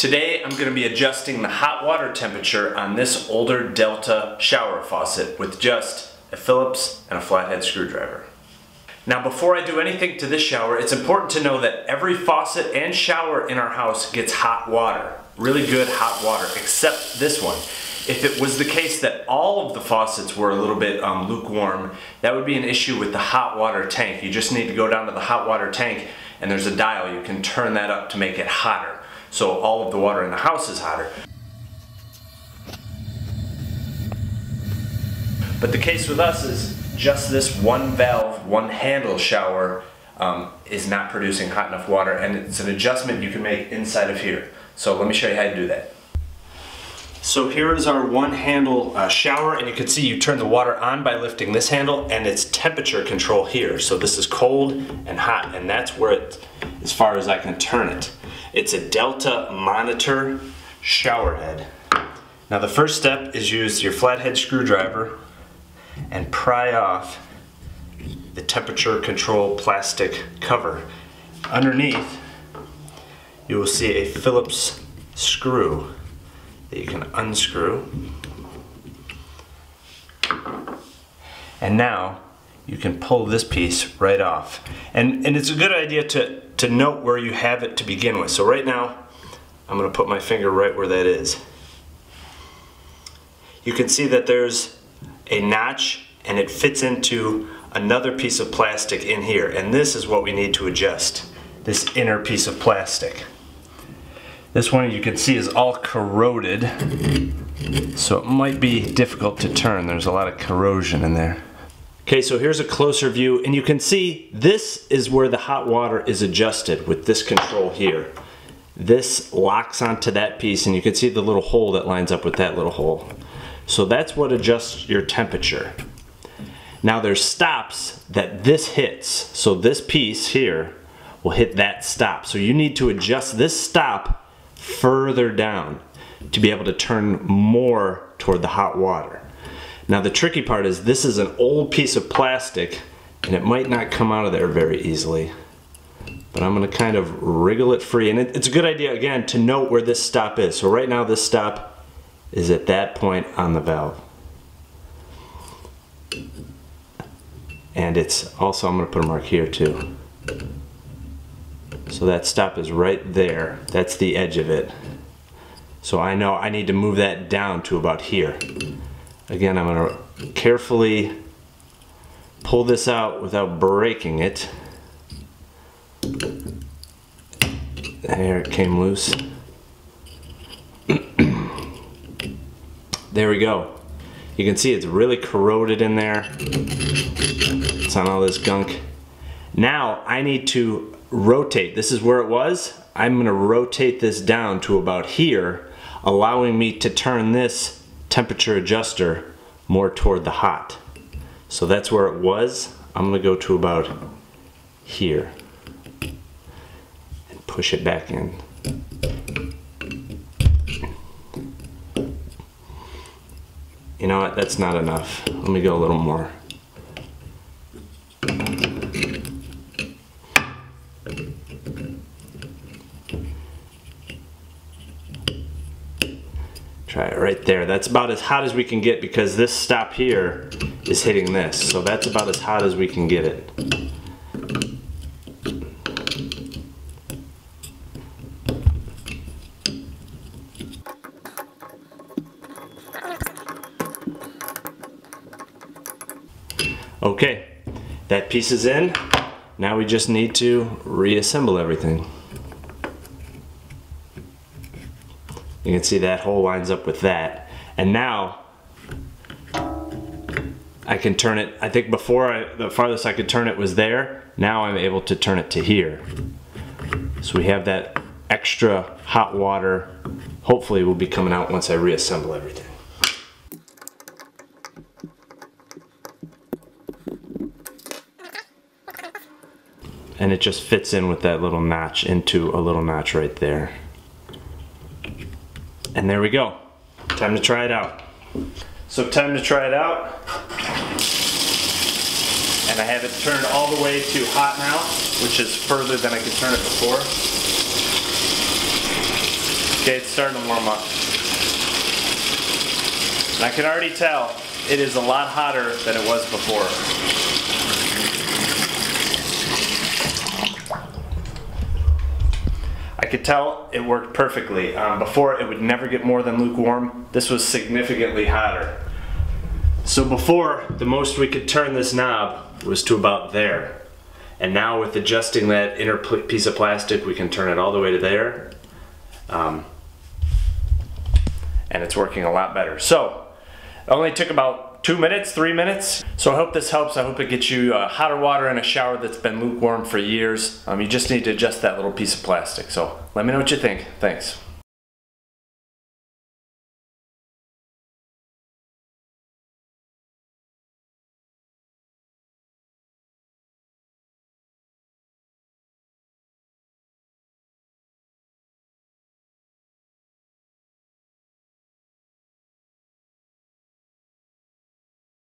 Today I'm going to be adjusting the hot water temperature on this older Delta shower faucet with just a Phillips and a flathead screwdriver. Now before I do anything to this shower, it's important to know that every faucet and shower in our house gets hot water. Really good hot water, except this one. If it was the case that all of the faucets were a little bit lukewarm, that would be an issue with the hot water tank. You just need to go down to the hot water tank and there's a dial. You can turn that up to make it hotter. So all of the water in the house is hotter. But the case with us is just this one valve, one handle shower is not producing hot enough water, and it's an adjustment you can make inside of here. So let me show you how to do that. So here is our one handle shower, and you can see you turn the water on by lifting this handle, and it's temperature control here. So this is cold and hot, and that's where it, as far as I can turn it. It's a Delta monitor shower head. Now the first step is use your flathead screwdriver and pry off the temperature control plastic cover. Underneath you will see a Phillips screw that you can unscrew. And now you can pull this piece right off. And it's a good idea to note where you have it to begin with. So right now, I'm going to put my finger right where that is. You can see that there's a notch and it fits into another piece of plastic in here. And this is what we need to adjust, this inner piece of plastic. This one you can see is all corroded, so it might be difficult to turn. There's a lot of corrosion in there. Okay, so here's a closer view, and you can see this is where the hot water is adjusted with this control here. This locks onto that piece, and you can see the little hole that lines up with that little hole. So that's what adjusts your temperature. Now there's stops that this hits, so this piece here will hit that stop. So you need to adjust this stop further down to be able to turn more toward the hot water. Now the tricky part is this is an old piece of plastic and it might not come out of there very easily, but I'm going to kind of wriggle it free, and it's a good idea again to note where this stop is. So right now this stop is at that point on the valve, and it's also, I'm going to put a mark here too. So that stop is right there. That's the edge of it. So I know I need to move that down to about here. Again, I'm going to carefully pull this out without breaking it. There, it came loose. There we go. You can see it's really corroded in there. It's on all this gunk. Now I need to rotate. This is where it was. I'm going to rotate this down to about here, allowing me to turn this temperature adjuster more toward the hot. So that's where it was. I'm going to go to about here and push it back in. You know what? That's not enough. Let me go a little more. Try it right there. That's about as hot as we can get because this stop here is hitting this. So that's about as hot as we can get it. Okay, that piece is in. Now we just need to reassemble everything. You can see that hole lines up with that. And now I can turn it. I think before the farthest I could turn it was there. Now I'm able to turn it to here. So we have that extra hot water. Hopefully will be coming out once I reassemble everything. And it just fits in with that little notch into a little notch right there. And there we go. Time to try it out. So time to try it out. And I have it turned all the way to hot now, which is further than I could turn it before. Okay, it's starting to warm up. And I can already tell it is a lot hotter than it was before. I could tell it worked perfectly. Before, it would never get more than lukewarm. This was significantly hotter. So before, the most we could turn this knob was to about there. And now with adjusting that inner piece of plastic, we can turn it all the way to there. And it's working a lot better. So, it only took about 2 minutes, 3 minutes. So I hope this helps. I hope it gets you hotter water in a shower that's been lukewarm for years. You just need to adjust that little piece of plastic. So let me know what you think. Thanks.